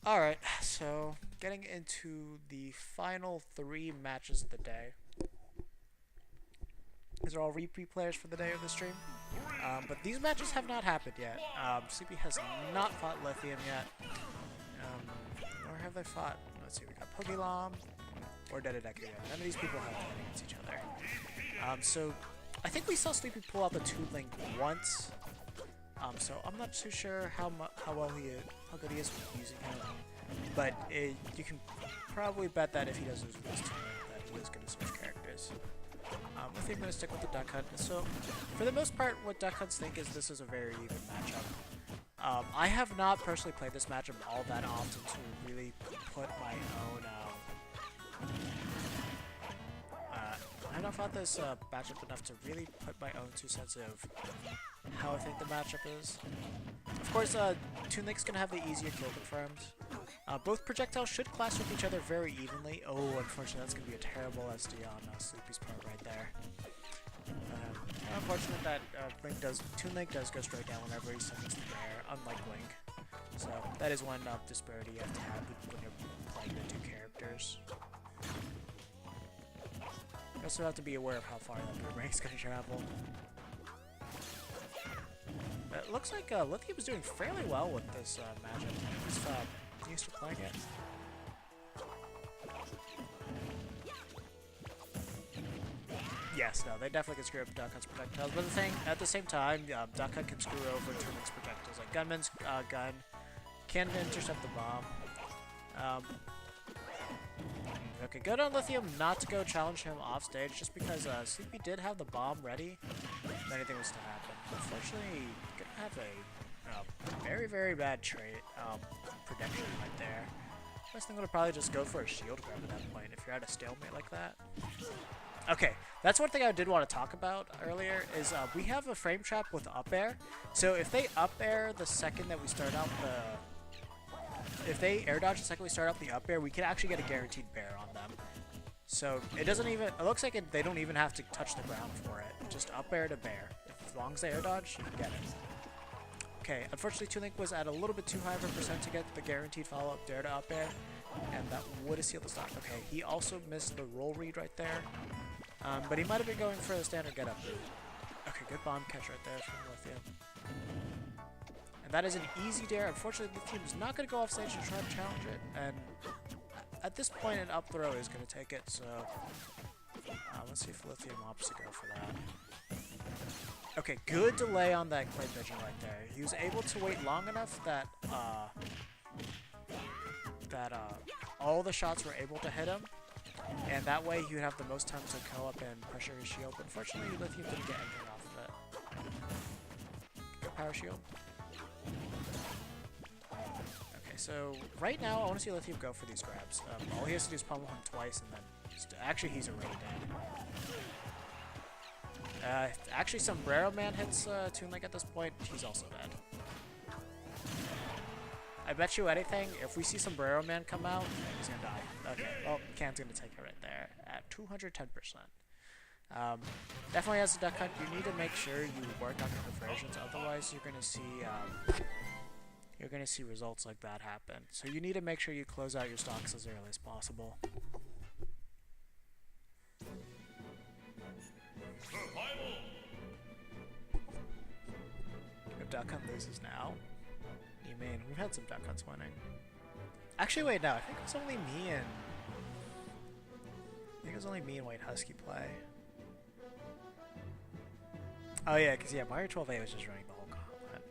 Alright, so getting into the final three matches of the day. These are all repeat players for the day of the stream. But these matches have not happened yet. Sleepy has not fought Lithium yet. Nor have they fought. Let's see, we got Pokélom or Dededeku yet. None of these people have fought against each other. So I think we saw Sleepy pull out the Toon Link once. So I'm not too sure how good he is with using him. But you can probably bet that if he does use this Toon Link, that he is going to switch characters. I think I'm going to stick with the Duck Hunt. So, for the most part, what Duck Hunts think is this is a very even matchup. I have not personally played this matchup all that often to really put my own... I have not fought this matchup enough to really put my own 2 cents of how I think the matchup is. Of course, Toon Link's going to have the easier kill confirms. Both projectiles should clash with each other very evenly. Oh, unfortunately, that's going to be a terrible SD on Sleepy's part right there. Unfortunate that Toon Link does go straight down whenever he summons the bear, unlike Link. So that is one disparity you have to have when you're playing the 2 characters. You also have to be aware of how far that boomerang is going to travel. It looks like Lithium is doing fairly well with this matchup. He's used to playing it. Yes, no, they definitely can screw up Duck Hunt's projectiles, but at the same time, Duck Hunt can screw over Toon Link's projectiles. Like Gunman's gun can intercept the bomb. Okay, good on Lithium not to go challenge him off stage, just because Sleepy did have the bomb ready if anything was to happen. Unfortunately, gonna have a very, very bad trade prediction right there. Best thing would probably just go for a shield grab at that point if you're at a stalemate like that. Okay, that's one thing I did want to talk about earlier, is we have a frame trap with up air. So if they up air the second that we start out if they air dodge the second we start out the up air, we can actually get a guaranteed bear on them. So it looks like they don't even have to touch the ground for it. Just up air to bear. As long as they air dodge, you can get it. Okay, unfortunately Toon Link was at a little bit too high of a percent to get the guaranteed follow-up dare to up air, and that would have sealed the stock. Okay, he also missed the roll read right there. But he might have been going for the standard get up. Okay, good bomb catch right there from Lithium. And that is an easy dare. Unfortunately, Lithium is not going to go off stage to try to challenge it. And at this point, an up throw is going to take it. So let's see if Lithium opts to go for that. Okay, good delay on that clay pigeon right there. He was able to wait long enough that all the shots were able to hit him. And that way he would have the most time to go up and pressure his shield. But unfortunately, Lithium didn't get anything off of it. Good power shield. Okay, so right now I want to see Lithium go for these grabs. All he has to do is pummel him twice, and then actually he's already dead. Actually, Sombrero Man hits Toon Link at this point. He's also dead. I bet you anything, if we see Sombrero Man come out, he's gonna die. Okay, well, Can's gonna take it right there at 210%. Definitely as a Duck Hunt, you need to make sure you work on your conversions, otherwise you're gonna see results like that happen. So you need to make sure you close out your stocks as early as possible. If Duck Hunt loses now, you mean we've had some Duck Hunts winning. Actually, wait, no, I think it's only me and White Husky play. Oh yeah, because Mario 12A was just running the whole gauntlet.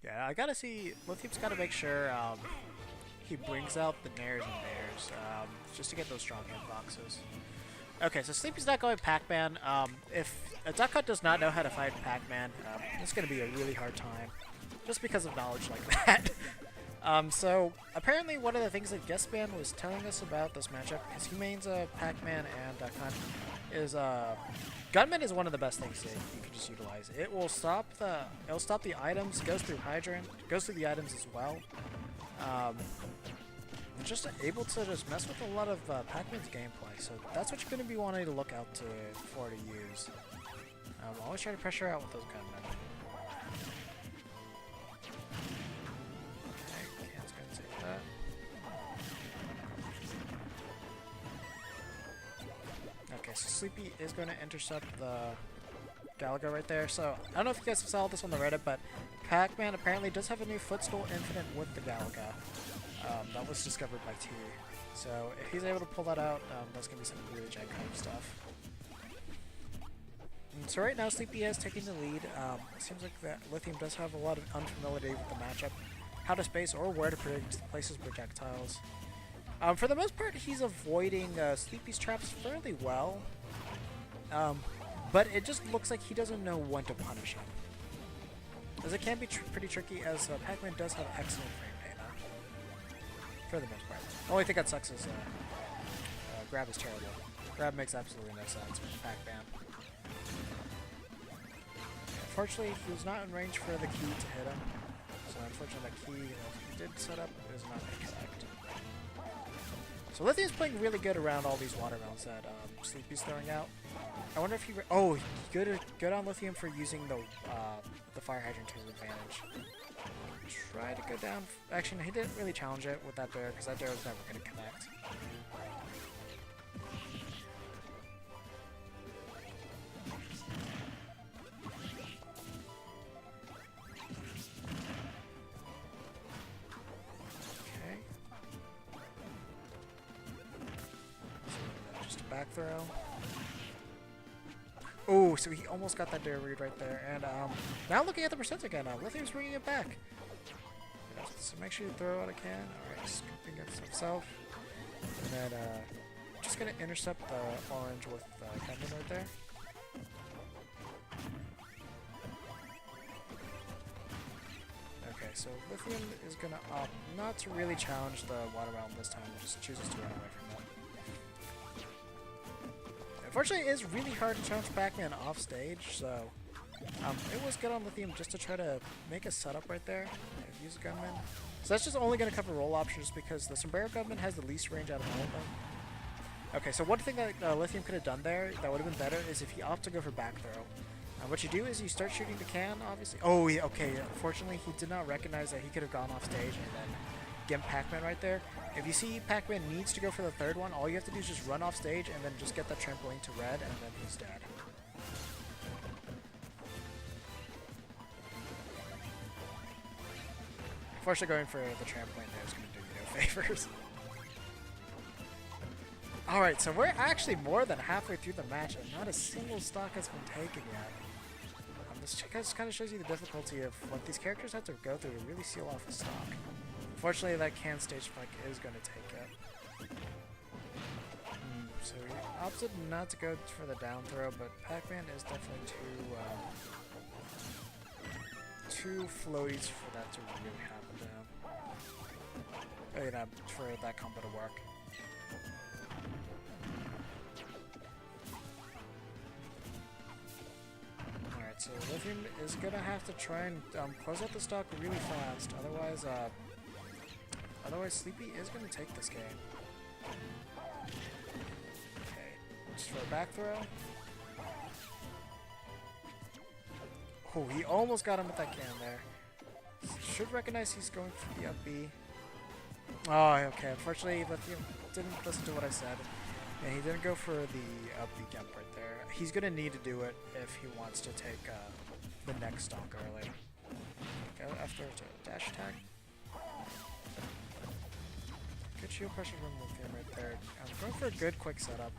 Yeah, I gotta see. Lithium's gotta make sure he brings out the nairs and bears just to get those strong hitboxes. Okay, so Sleepy's not going Pac-Man. If a Duck Hunt does not know how to fight Pac-Man, it's gonna be a really hard time, just because of knowledge like that. So apparently one of the things that Guestman was telling us about this matchup, because he mains Pac-Man and Duck Hunt, is Gunman is one of the best things that you can just utilize. It'll stop the items, goes through Hydrant, goes through the items as well. Just able to just mess with a lot of Pac-Man's gameplay, so that's what you're going to be wanting to look out for to use. Always try to pressure out with those gunmen. Okay, Can's going to take that. Okay, so Sleepy is going to intercept the Galaga right there. So I don't know if you guys saw this on the Reddit, but Pac-Man apparently does have a new Footstool Infinite with the Galaga. That was discovered by T. So if he's able to pull that out, that's going to be some really giant kind of stuff. And so right now Sleepy is taking the lead. It seems like that Lithium does have a lot of unfamiliarity with the matchup, how to space or where to predict places projectiles. For the most part, he's avoiding Sleepy's traps fairly well, but it just looks like he doesn't know when to punish him. As it can be pretty tricky, as Pac-Man does have excellent frame data, for the most part. The only thing that sucks is grab is terrible. Grab makes absolutely no sense with Pac-Man. Unfortunately, he was not in range for the key to hit him, so unfortunately that key he did set up is not correct. So Lithium's playing really good around all these water rounds that Sleepy's throwing out. I wonder if he... good on Lithium for using the fire hydrant to his advantage. Try to go down... Actually, he didn't really challenge it with that bear, because that bear was never going to connect. Okay. So, just a back throw. Oh, so he almost got that dare read right there. And now looking at the percent again, Lithium's bringing it back. So make sure you throw out a can. Alright, scooping against himself. And then just going to intercept the orange with Gunman right there. Okay, so Lithium is going to opt not to really challenge the water realm this time. Just chooses to run away from it. Unfortunately, it is really hard to challenge Pac-Man off stage, so it was good on Lithium just to try to make a setup right there. Use a gunman. So that's just only going to cover roll options because the Sombrero gunman has the least range out of all of them. Okay, so one thing that Lithium could have done there that would have been better is if he opted to go for back throw. What you do is you start shooting the can, obviously. Oh, yeah, okay. Unfortunately, he did not recognize that he could have gone off stage and then get Pac-Man right there. If you see Pac-Man needs to go for the third one, all you have to do is just run off stage and then just get that trampoline to red, and then he's dead. Unfortunately, going for the trampoline there is going to do you no favors. Alright, so we're actually more than halfway through the match, and not a single stock has been taken yet. This just kind of shows you the difficulty of what these characters have to go through to really seal off a stock. Unfortunately, that can stage spike is going to take it. So he opted not to go for the down throw, but Pac-Man is definitely too floaties for that to really happen to him. For that combo to work. Alright, so Lithium is going to have to try and close out the stock really fast, otherwise Sleepy is going to take this game. Okay, just for a back throw. Oh, he almost got him with that can there. Should recognize he's going for the up B. Oh, okay. Unfortunately, Lithium didn't listen to what I said. And he didn't go for the up B jump right there. He's going to need to do it if he wants to take the next stock early. Go after a dash attack. Good shield pressure from Lithium right there. I'm going for a good quick setup.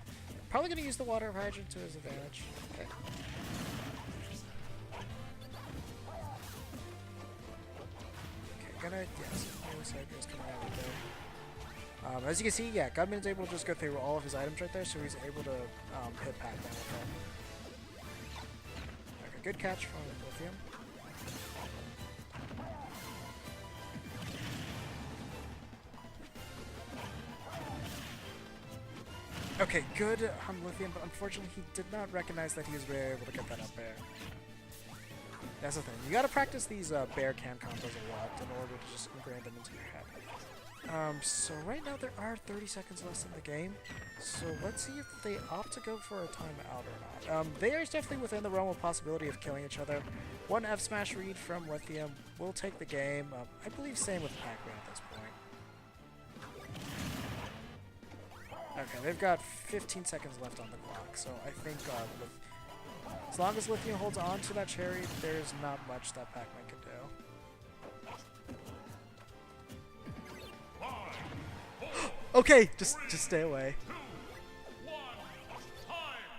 Probably going to use the water hydrant to his advantage. Okay. Yes, is coming out right there. As you can see, yeah, Gunman's able to just go through all of his items right there, so he's able to hit Pac-Man with that. Okay, good catch from Lithium. Okay, good on Lithium, but unfortunately he did not recognize that he was very able to get that up air. That's the thing. You gotta practice these bear can combos a lot in order to just ingrain them into your head. So right now there are 30 seconds left in the game. So let's see if they opt to go for a timeout or not. They are definitely within the realm of possibility of killing each other. One F smash read from Lithium will take the game. I believe same with Pac-Man at this point. Okay, they've got 15 seconds left on the clock, so I think as long as Lithium holds on to that cherry, there's not much that Pac-Man can do. Okay, just stay away.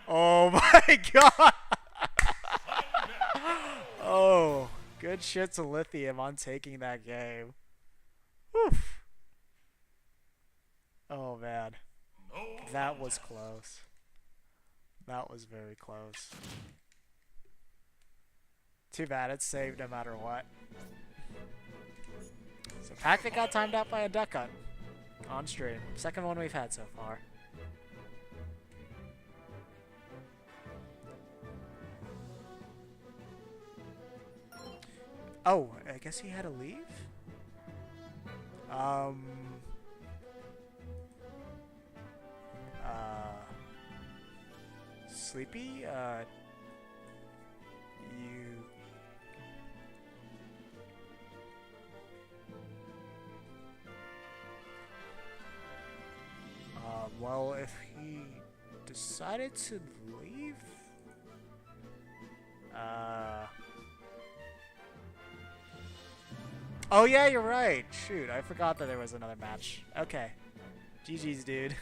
Oh my god! Oh, good shit to Lithium on taking that game. Woof. Oh man. That was close. That was very close. Too bad, it's saved no matter what. So Pac-Man got timed out by a duck hunt. On stream. Second one we've had so far. Oh, I guess he had to leave? Sleepy? You... well, if he decided to leave... Oh yeah, you're right. Shoot, I forgot that there was another match. Okay. GG's, dude.